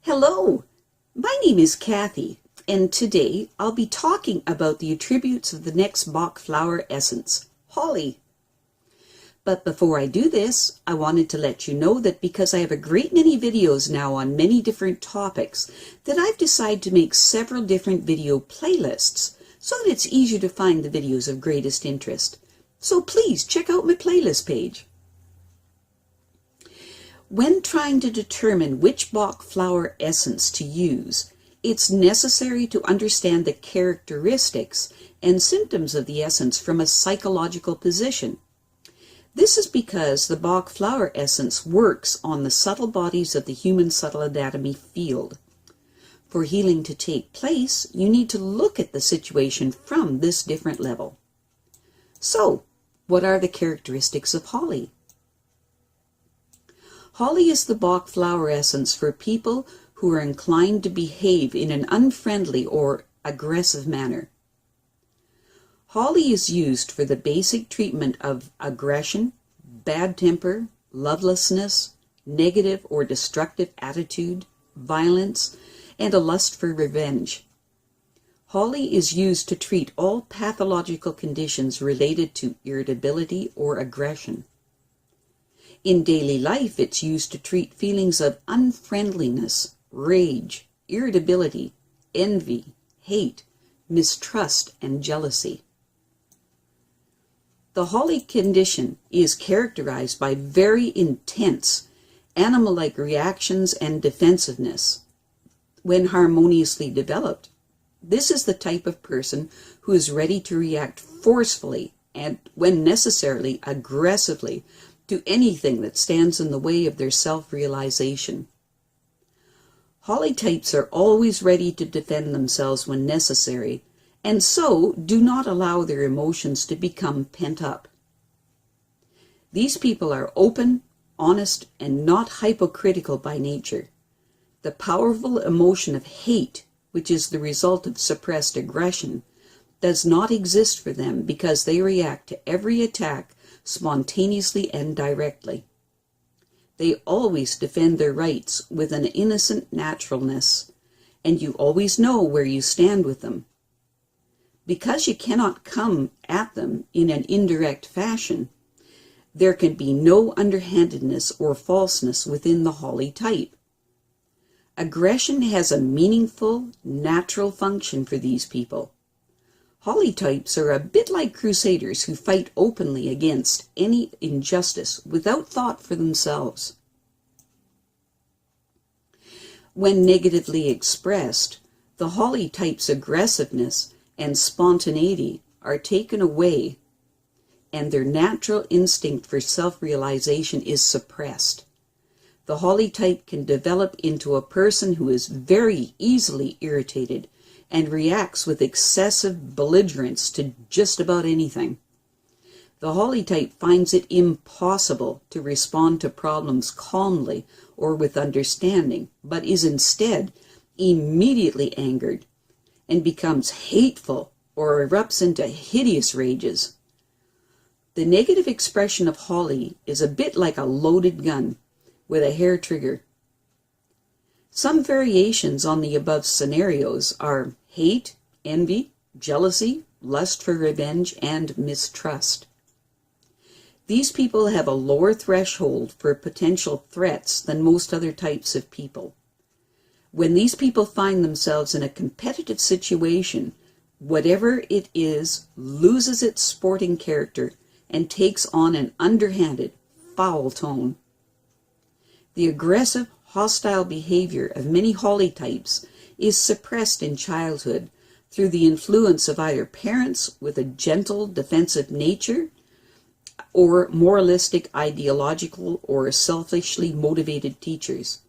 Hello, my name is Kathy, and today I'll be talking about the attributes of the next Bach flower essence, holly. But before I do this, I wanted to let you know that because I have a great many videos now on many different topics, that I've decided to make several different video playlists so that it's easier to find the videos of greatest interest. So please check out my playlist page. When trying to determine which Bach flower essence to use, it's necessary to understand the characteristics and symptoms of the essence from a psychological position. This is because the Bach flower essence works on the subtle bodies of the human subtle anatomy field. For healing to take place, you need to look at the situation from this different level. So, what are the characteristics of holly? Holly is the Bach flower essence for people who are inclined to behave in an unfriendly or aggressive manner. Holly is used for the basic treatment of aggression, bad temper, lovelessness, negative or destructive attitude, violence, and a lust for revenge. Holly is used to treat all pathological conditions related to irritability or aggression. In daily life, it's used to treat feelings of unfriendliness, rage, irritability, envy, hate, mistrust, and jealousy. The holly condition is characterized by very intense, animal-like reactions and defensiveness. When harmoniously developed, this is the type of person who is ready to react forcefully and, when necessarily, aggressively to anything that stands in the way of their self-realization. Holly types are always ready to defend themselves when necessary, and so do not allow their emotions to become pent up. These people are open, honest, and not hypocritical by nature. The powerful emotion of hate, which is the result of suppressed aggression, does not exist for them because they react to every attack spontaneously and directly. They always defend their rights with an innocent naturalness, and you always know where you stand with them. Because you cannot come at them in an indirect fashion, there can be no underhandedness or falseness within the holly type. Aggression has a meaningful, natural function for these people. Holly types are a bit like crusaders who fight openly against any injustice without thought for themselves. When negatively expressed, the holly type's aggressiveness and spontaneity are taken away, and their natural instinct for self-realization is suppressed. The holly type can develop into a person who is very easily irritated and reacts with excessive belligerence to just about anything. The holly type finds it impossible to respond to problems calmly or with understanding, but is instead immediately angered and becomes hateful or erupts into hideous rages. The negative expression of holly is a bit like a loaded gun with a hair trigger. Some variations on the above scenarios are hate, envy, jealousy, lust for revenge, and mistrust. These people have a lower threshold for potential threats than most other types of people. When these people find themselves in a competitive situation, whatever it is loses its sporting character and takes on an underhanded, foul tone. The aggressive, hostile behavior of many holly types is suppressed in childhood through the influence of either parents with a gentle, defensive nature or moralistic, ideological, or selfishly motivated teachers.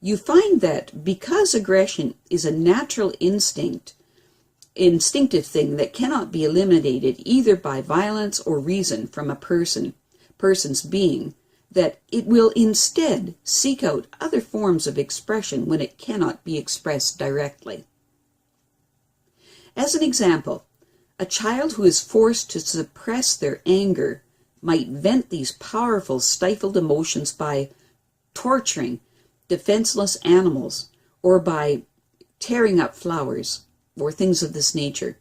You find that because aggression is a natural instinctive thing that cannot be eliminated either by violence or reason from a person's being, that it will instead seek out other forms of expression when it cannot be expressed directly. As an example, a child who is forced to suppress their anger might vent these powerful stifled emotions by torturing defenseless animals or by tearing up flowers, or things of this nature.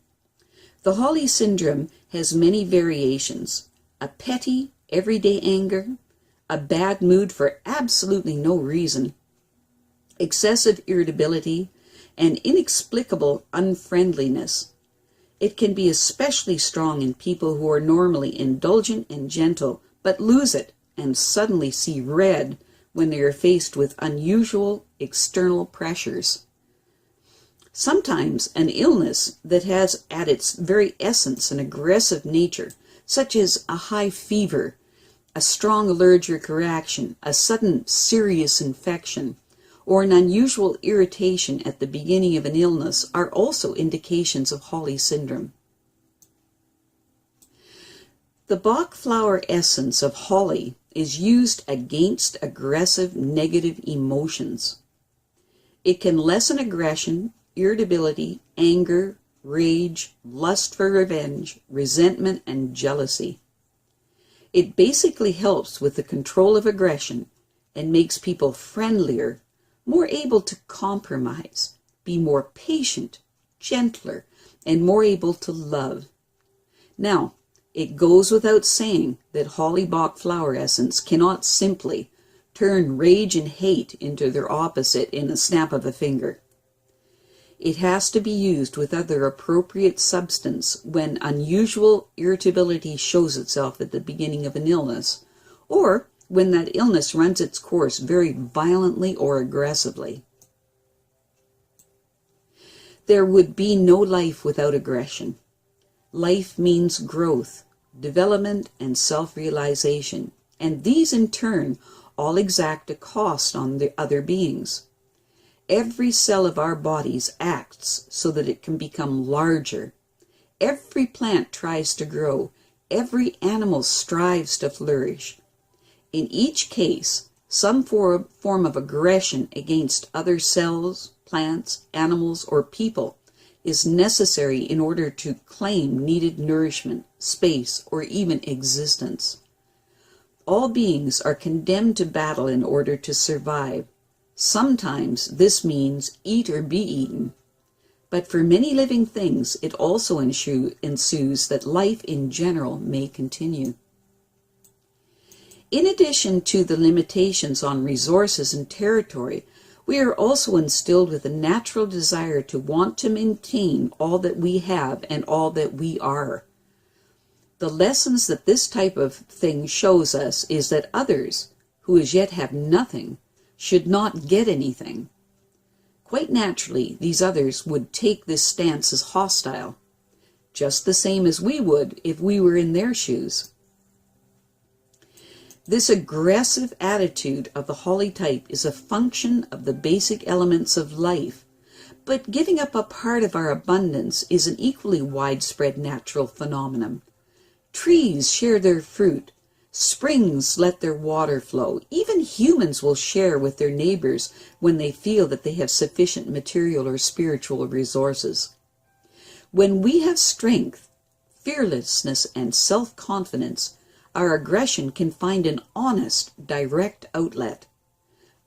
The holly syndrome has many variations: a petty, everyday anger, a bad mood for absolutely no reason, excessive irritability, and inexplicable unfriendliness. It can be especially strong in people who are normally indulgent and gentle, but lose it and suddenly see red when they are faced with unusual external pressures. Sometimes an illness that has at its very essence an aggressive nature, such as a high fever, a strong allergic reaction, a sudden serious infection, or an unusual irritation at the beginning of an illness, are also indications of holly syndrome. The Bach flower essence of holly is used against aggressive negative emotions. It can lessen aggression, irritability, anger, rage, lust for revenge, resentment, and jealousy. It basically helps with the control of aggression and makes people friendlier, more able to compromise, be more patient, gentler, and more able to love. Now, it goes without saying that holly Bach flower essence cannot simply turn rage and hate into their opposite in a snap of a finger. It has to be used with other appropriate substance when unusual irritability shows itself at the beginning of an illness, or when that illness runs its course very violently or aggressively. There would be no life without aggression. Life means growth, development, and self-realization, and these in turn all exact a cost on the other beings. Every cell of our bodies acts so that it can become larger. Every plant tries to grow. Every animal strives to flourish. In each case, some form of aggression against other cells, plants, animals, or people is necessary in order to claim needed nourishment, space, or even existence. All beings are condemned to battle in order to survive. Sometimes this means eat or be eaten. But for many living things, it also ensues that life in general may continue. In addition to the limitations on resources and territory, we are also instilled with a natural desire to want to maintain all that we have and all that we are. The lessons that this type of thing shows us is that others, who as yet have nothing, should not get anything. Quite naturally, these others would take this stance as hostile, just the same as we would if we were in their shoes. This aggressive attitude of the holly type is a function of the basic elements of life, but giving up a part of our abundance is an equally widespread natural phenomenon. Trees share their fruit. Springs let their water flow. Even humans will share with their neighbors when they feel that they have sufficient material or spiritual resources. When we have strength, fearlessness, and self-confidence, our aggression can find an honest, direct outlet.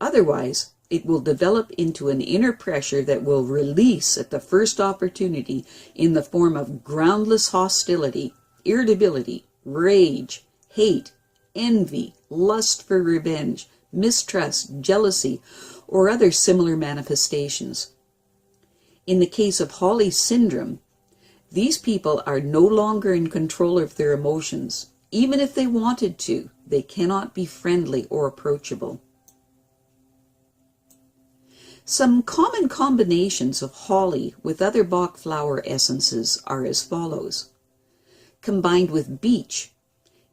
Otherwise, it will develop into an inner pressure that will release at the first opportunity in the form of groundless hostility, irritability, rage, hate, envy, lust for revenge, mistrust, jealousy, or other similar manifestations. In the case of holly syndrome, these people are no longer in control of their emotions. Even if they wanted to, they cannot be friendly or approachable. Some common combinations of holly with other Bach flower essences are as follows. Combined with beech,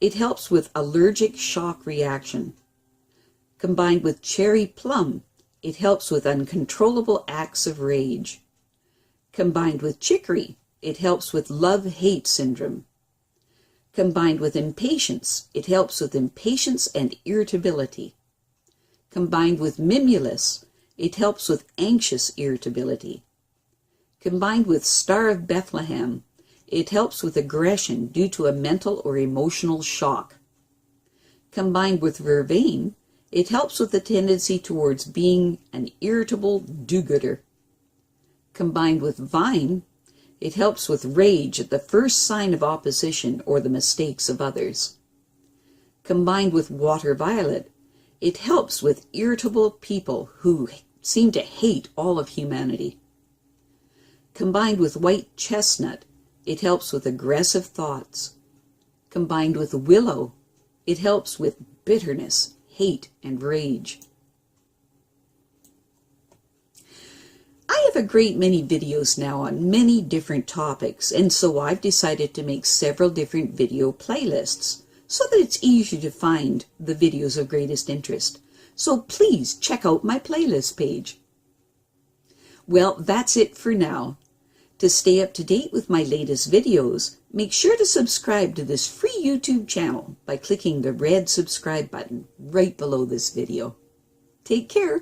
it helps with allergic shock reaction. Combined with cherry plum, it helps with uncontrollable acts of rage. Combined with chicory, it helps with love-hate syndrome. Combined with impatience, it helps with impatience and irritability. Combined with mimulus, it helps with anxious irritability. Combined with Star of Bethlehem, it helps with aggression due to a mental or emotional shock. Combined with vervain, it helps with the tendency towards being an irritable do-gooder. Combined with vine, it helps with rage at the first sign of opposition or the mistakes of others. Combined with water violet, it helps with irritable people who seem to hate all of humanity. Combined with white chestnut, it helps with aggressive thoughts. Combined with willow, it helps with bitterness, hate, and rage. I have a great many videos now on many different topics, and so I've decided to make several different video playlists so that it's easy to find the videos of greatest interest. So please check out my playlist page. Well, that's it for now. To stay up to date with my latest videos, make sure to subscribe to this free YouTube channel by clicking the red subscribe button right below this video. Take care.